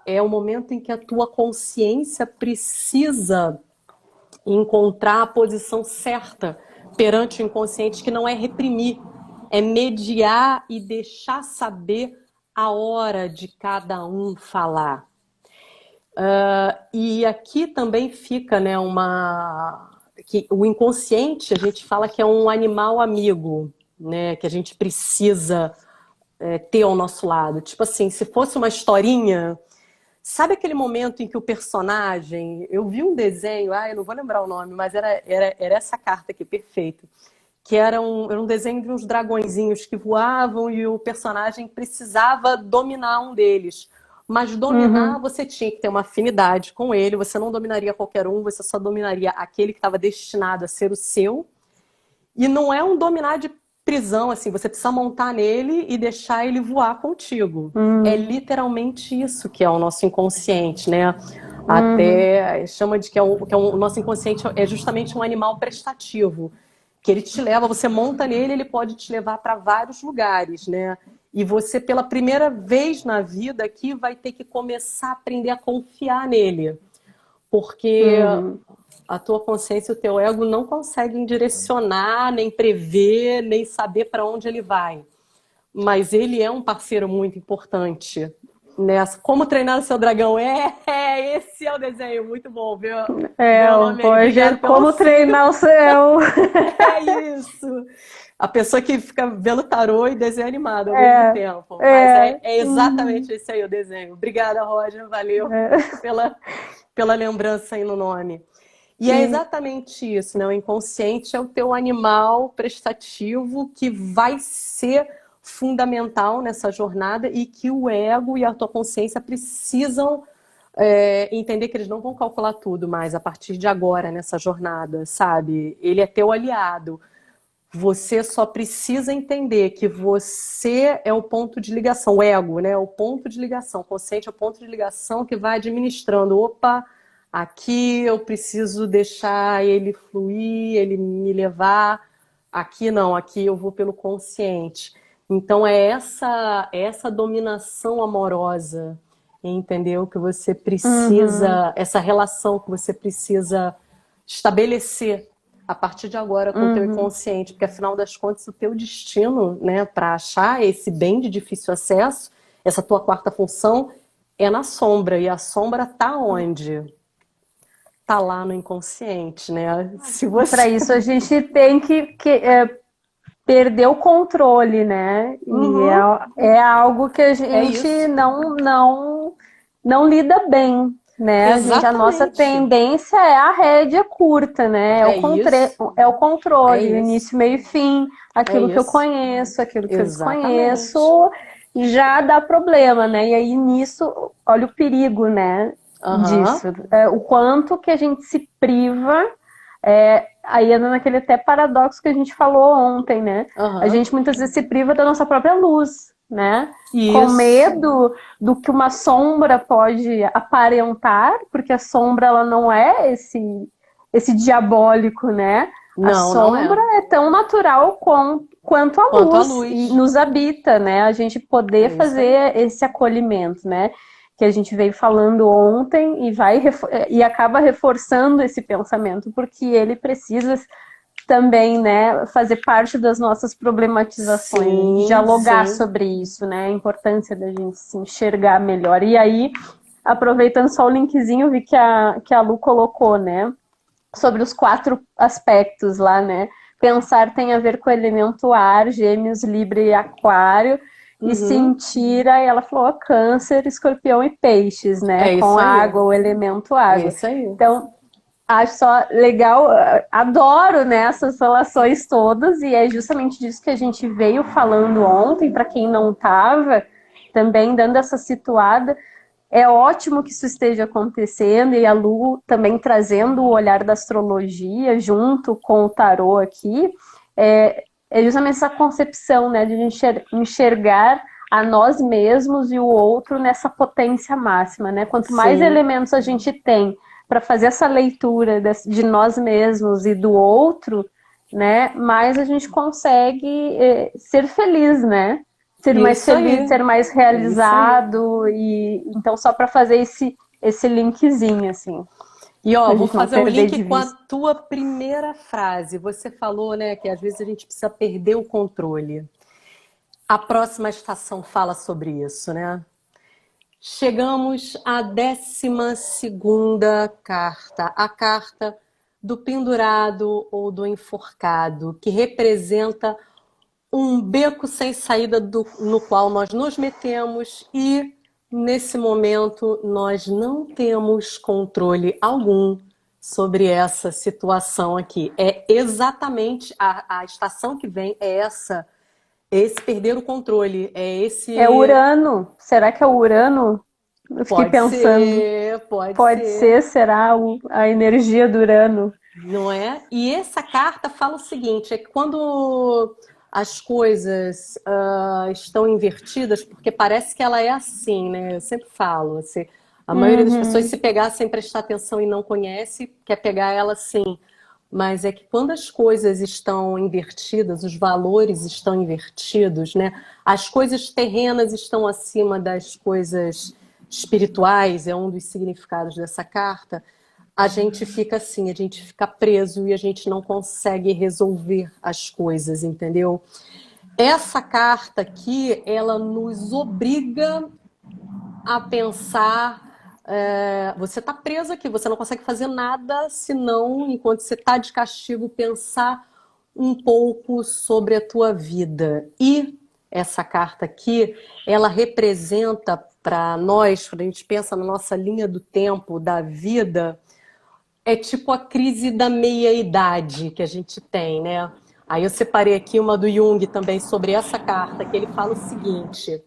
É o momento em que a tua consciência precisa encontrar a posição certa perante o inconsciente, que não é reprimir, é mediar e deixar saber a hora de cada um falar. E aqui também fica, né, que o inconsciente, a gente fala que é um animal amigo, né, que a gente precisa ter ao nosso lado. Tipo assim, se fosse uma historinha, sabe aquele momento em que o personagem... Eu vi um desenho, eu não vou lembrar o nome, mas era essa carta aqui, perfeito. Que era um desenho de uns dragõezinhos que voavam e o personagem precisava dominar um deles. Mas dominar, você tinha que ter uma afinidade com ele, você não dominaria qualquer um, você só dominaria aquele que estava destinado a ser o seu. E não é um dominar de prisão, assim, você precisa montar nele e deixar ele voar contigo. É literalmente isso que é o nosso inconsciente, né? Até chama de que o nosso inconsciente é justamente um animal prestativo, que ele te leva, você monta nele, ele pode te levar para vários lugares, né? E você, pela primeira vez na vida aqui, vai ter que começar a aprender a confiar nele. Porque a tua consciência e o teu ego não conseguem direcionar, nem prever, nem saber para onde ele vai. Mas ele é um parceiro muito importante. Nessa. Como treinar o seu dragão? Esse é o desenho, muito bom, viu? Como treinar o seu. É isso. A pessoa que fica vendo tarô e desenho animado ao mesmo tempo. Mas é exatamente esse aí o desenho. Obrigada, Roger. Valeu pela lembrança aí no nome. E é exatamente isso, né? O inconsciente é o teu animal prestativo que vai ser fundamental nessa jornada e que o ego e a tua consciência precisam entender que eles não vão calcular tudo mais a partir de agora nessa jornada, sabe? Ele é teu aliado. Você só precisa entender que você é o ponto de ligação, o ego, né? O ponto de ligação, o consciente é o ponto de ligação que vai administrando. Opa, aqui eu preciso deixar ele fluir, ele me levar. Aqui não, aqui eu vou pelo consciente. Então é essa dominação amorosa, entendeu? Que você precisa, essa relação que você precisa estabelecer a partir de agora com o teu inconsciente, porque afinal das contas o teu destino, né, para achar esse bem de difícil acesso, essa tua quarta função é na sombra, e a sombra tá onde? Tá lá no inconsciente, né? Se você... Para isso a gente tem que perder o controle, né? E é algo que a gente não lida bem, né? A nossa tendência é a rédea curta, né? É o controle, início, meio e fim, aquilo que eu conheço, aquilo que eu desconheço, já dá problema, né? E aí nisso, olha o perigo, né? Disso. O quanto que a gente se priva. Aí anda naquele até paradoxo que a gente falou ontem, né? A gente muitas vezes se priva da nossa própria luz, né? Com medo do que uma sombra pode aparentar, porque a sombra ela não é esse diabólico, né? A sombra é tão natural quanto a luz e nos habita, né? A gente poder fazer esse acolhimento, né? Que a gente veio falando ontem e acaba reforçando esse pensamento, porque ele precisa também, né, fazer parte das nossas problematizações, dialogar sobre isso, né, a importância da gente se enxergar melhor. E aí, aproveitando só o linkzinho, vi que a Lu colocou, né, sobre os 4 aspectos lá, né, pensar tem a ver com o elemento ar, Gêmeos, Libra e Aquário, e sentir, aí ela falou Câncer, Escorpião e Peixes, né? Com água, o elemento água. É isso aí. Então, acho só legal, adoro, né, essas relações todas, e é justamente disso que a gente veio falando ontem, para quem não estava, também dando essa situada. É ótimo que isso esteja acontecendo, e a Lu também trazendo o olhar da astrologia junto com o tarô aqui, é justamente essa concepção, né, de enxergar a nós mesmos e o outro nessa potência máxima, né? Quanto mais elementos a gente tem para fazer essa leitura de nós mesmos e do outro, né, mais a gente consegue ser feliz, né? Ser mais feliz, ser mais realizado, e então só para fazer esse linkzinho, assim. E ó, vou fazer um link com a tua primeira frase. Você falou, né, que às vezes a gente precisa perder o controle. A próxima estação fala sobre isso, né? Chegamos à 12ª carta, a carta do pendurado ou do enforcado, que representa um beco sem saída no qual nós nos metemos e, nesse momento, nós não temos controle algum sobre essa situação aqui. É exatamente a estação que vem, esse perder o controle, É Urano. Será que é o Urano? Eu fiquei pensando. Pode ser. Será a energia do Urano? Não é? E essa carta fala o seguinte, é que quando as coisas estão invertidas, porque parece que ela é assim, né? Eu sempre falo, assim, a maioria das pessoas, se pegar sem prestar atenção e não conhece, quer pegar ela sim. Mas é que quando as coisas estão invertidas, os valores estão invertidos, né? As coisas terrenas estão acima das coisas espirituais, é um dos significados dessa carta. A gente fica assim, a gente fica preso e a gente não consegue resolver as coisas, entendeu? Essa carta aqui, ela nos obriga a pensar. Você está preso aqui, você não consegue fazer nada senão, enquanto você está de castigo, pensar um pouco sobre a tua vida. E essa carta aqui, ela representa para nós, quando a gente pensa na nossa linha do tempo, da vida, é tipo a crise da meia-idade que a gente tem, né? Aí eu separei aqui uma do Jung também sobre essa carta, que ele fala o seguinte: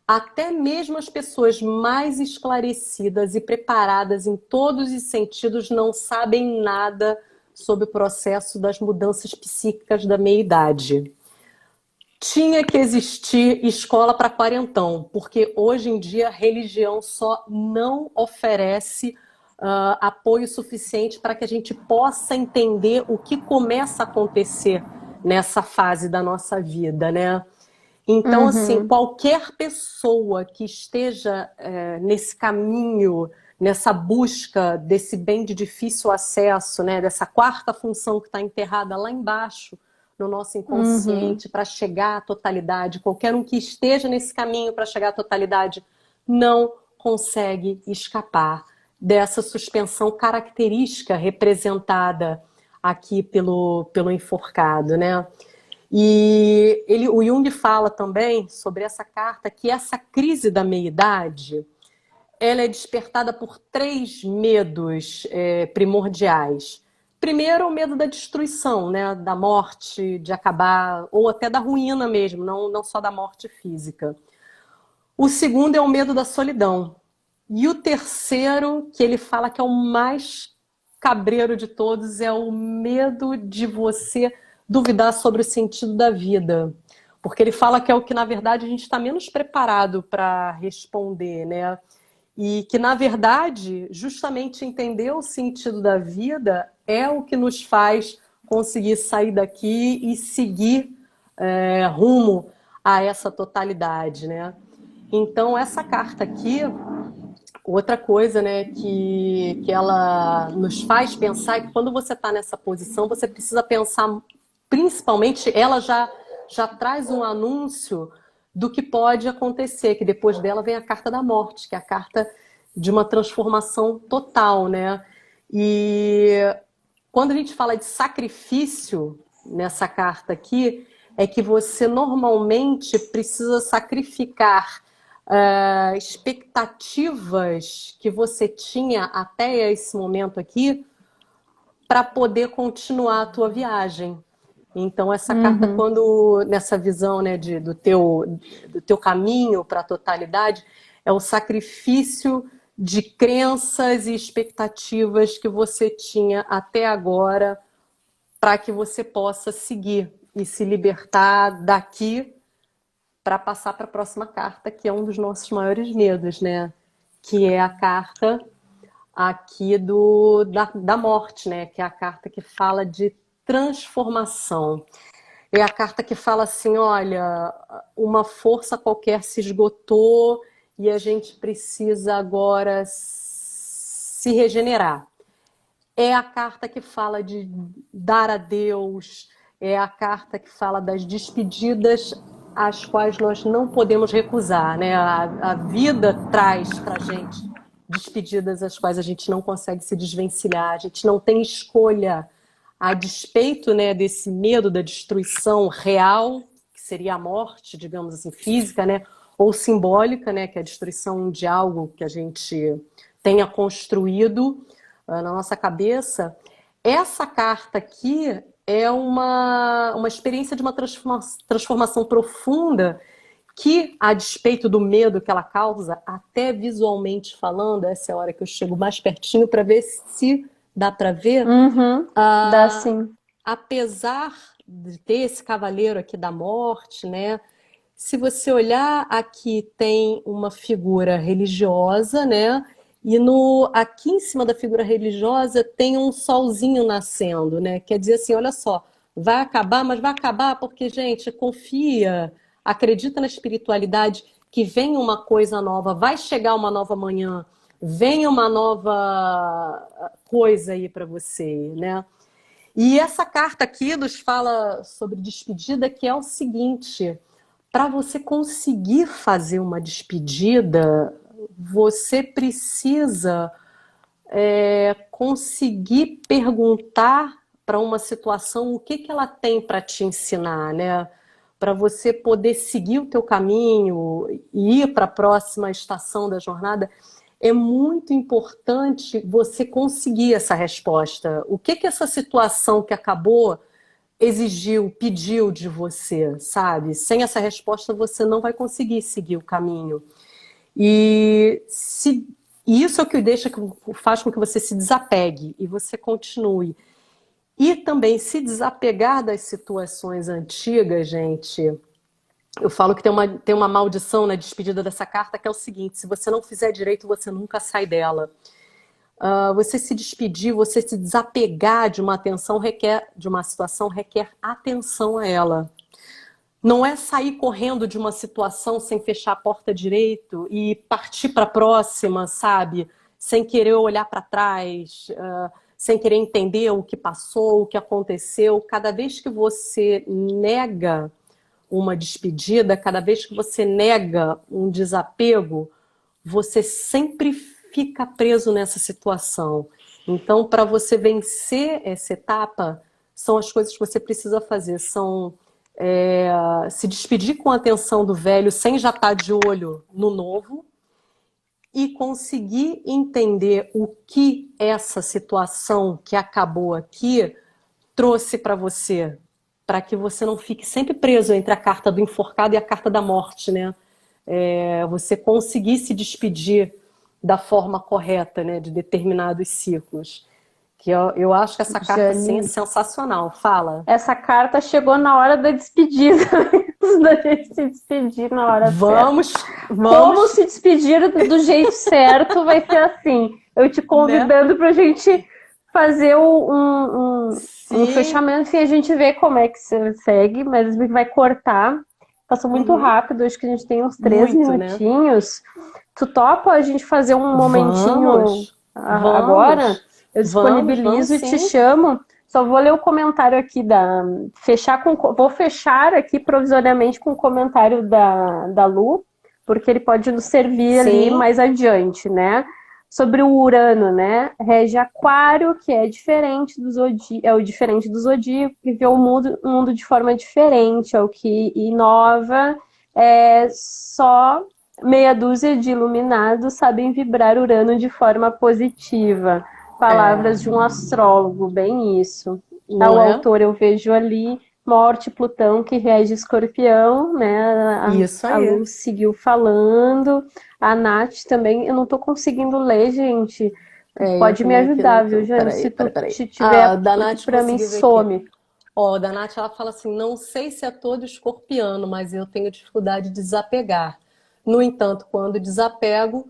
até mesmo as pessoas mais esclarecidas e preparadas em todos os sentidos não sabem nada sobre o processo das mudanças psíquicas da meia-idade. Tinha que existir escola para quarentão, porque hoje em dia a religião só não oferece apoio suficiente para que a gente possa entender o que começa a acontecer nessa fase da nossa vida, né? Então, assim, Uhum. qualquer pessoa que esteja nesse caminho, nessa busca desse bem de difícil acesso, né, dessa quarta função que está enterrada lá embaixo no nosso Uhum. inconsciente para chegar à totalidade, qualquer um que esteja nesse caminho para chegar à totalidade, não consegue escapar dessa suspensão característica representada aqui pelo enforcado, né? E o Jung fala também sobre essa carta que essa crise da meia-idade ela é despertada por três medos primordiais. Primeiro, o medo da destruição, né? Da morte, de acabar, ou até da ruína mesmo, não só da morte física. O segundo é o medo da solidão. E o terceiro, que ele fala que é o mais cabreiro de todos, é o medo de você duvidar sobre o sentido da vida. Porque ele fala que é o que, na verdade, a gente está menos preparado para responder, né? E que, na verdade, justamente entender o sentido da vida é o que nos faz conseguir sair daqui e seguir rumo a essa totalidade, né? Então, essa carta aqui, outra coisa, né, que ela nos faz pensar é que quando você está nessa posição, você precisa pensar, principalmente, ela já traz um anúncio do que pode acontecer, que depois dela vem a carta da morte, que é a carta de uma transformação total, né? E quando a gente fala de sacrifício nessa carta aqui, é que você normalmente precisa sacrificar expectativas que você tinha até esse momento aqui para poder continuar a tua viagem. Então, essa carta, Uhum. quando nessa visão, né, do teu caminho para a totalidade, é o sacrifício de crenças e expectativas que você tinha até agora para que você possa seguir e se libertar daqui para passar para a próxima carta, que é um dos nossos maiores medos, né? Que é a carta aqui da morte, né? Que é a carta que fala de transformação. É a carta que fala assim, olha, uma força qualquer se esgotou e a gente precisa agora se regenerar. É a carta que fala de dar adeus, é a carta que fala das despedidas às quais nós não podemos recusar, né? A vida traz para a gente despedidas às quais a gente não consegue se desvencilhar, a gente não tem escolha, a despeito, né, desse medo da destruição real, que seria a morte, digamos assim, física, né, ou simbólica, né, que é a destruição de algo que a gente tenha construído na nossa cabeça. Essa carta aqui é uma experiência de uma transformação profunda que, a despeito do medo que ela causa, até visualmente falando, essa é a hora que eu chego mais pertinho para ver se dá para ver, Uhum. Dá ah, sim. apesar de ter esse cavaleiro aqui da morte, né? Se você olhar aqui tem uma figura religiosa, né? E aqui em cima da figura religiosa tem um solzinho nascendo, né? Quer dizer assim, olha só, vai acabar, mas vai acabar porque, gente, confia, acredita na espiritualidade que vem uma coisa nova, vai chegar uma nova manhã, vem uma nova coisa aí para você, né? E essa carta aqui nos fala sobre despedida, que é o seguinte: para você conseguir fazer uma despedida, você precisa conseguir perguntar para uma situação, o que que ela tem para te ensinar, né? Para você poder seguir o teu caminho e ir para a próxima estação da jornada, é muito importante você conseguir essa resposta. O que que essa situação que acabou exigiu, pediu de você, sabe? Sem essa resposta você não vai conseguir seguir o caminho. E isso é o que faz com que você se desapegue e você continue. E também se desapegar das situações antigas, gente. Eu falo que tem uma maldição na despedida dessa carta, que é o seguinte: se você não fizer direito, você nunca sai dela. Você se despedir, você se desapegar de de uma situação requer atenção a ela. Não é sair correndo de uma situação sem fechar a porta direito e partir para a próxima, sabe? Sem querer olhar para trás, sem querer entender o que passou, o que aconteceu. Cada vez que você nega uma despedida, cada vez que você nega um desapego, você sempre fica preso nessa situação. Então, para você vencer essa etapa, são as coisas que você precisa fazer. São se despedir com a atenção do velho, sem já estar de olho no novo, e conseguir entender o que essa situação que acabou aqui trouxe para você, para que você não fique sempre preso entre a carta do enforcado e a carta da morte, né? Você conseguir se despedir da forma correta, né, de determinados ciclos. Que eu acho que essa carta assim, é sensacional. Fala. Essa carta chegou na hora da despedida, da gente se despedir na hora certa. Como se despedir do jeito certo vai ser assim. Eu te convidando, né, pra gente fazer um fechamento e a gente vê como é que você segue, mas vai cortar. Passou muito rápido, acho que a gente tem uns 3 minutinhos. Né? Tu topa a gente fazer um momentinho agora? Eu disponibilizo e te chamo. Só vou ler o comentário aqui vou fechar aqui provisoriamente com o comentário da Lu, porque ele pode nos servir ali mais adiante, né? Sobre o Urano, né? Rege Aquário, que é diferente do zodíaco, é o diferente do zodíaco, que vê o mundo de forma diferente, é o que inova, só meia dúzia de iluminados sabem vibrar Urano de forma positiva. Palavras de um astrólogo, bem isso. O autor eu vejo ali, Morte, Plutão, que rege Escorpião, né? Isso aí. A Luz seguiu falando. A Nath também, eu não tô conseguindo ler, gente. Pode me ajudar, viu, Jane? Se tiver pra mim, some. Da Nath, ela fala assim: não sei se é todo escorpiano, mas eu tenho dificuldade de desapegar. No entanto, quando desapego,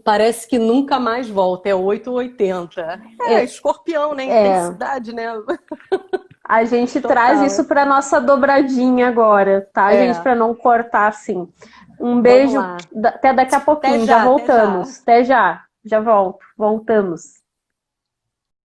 parece que nunca mais volta, é 8 ou 80. Escorpião, né? Intensidade, né? A gente traz isso para nossa dobradinha agora, tá, gente? Para não cortar assim. Um beijo, até daqui a pouquinho, já voltamos. Até já voltamos.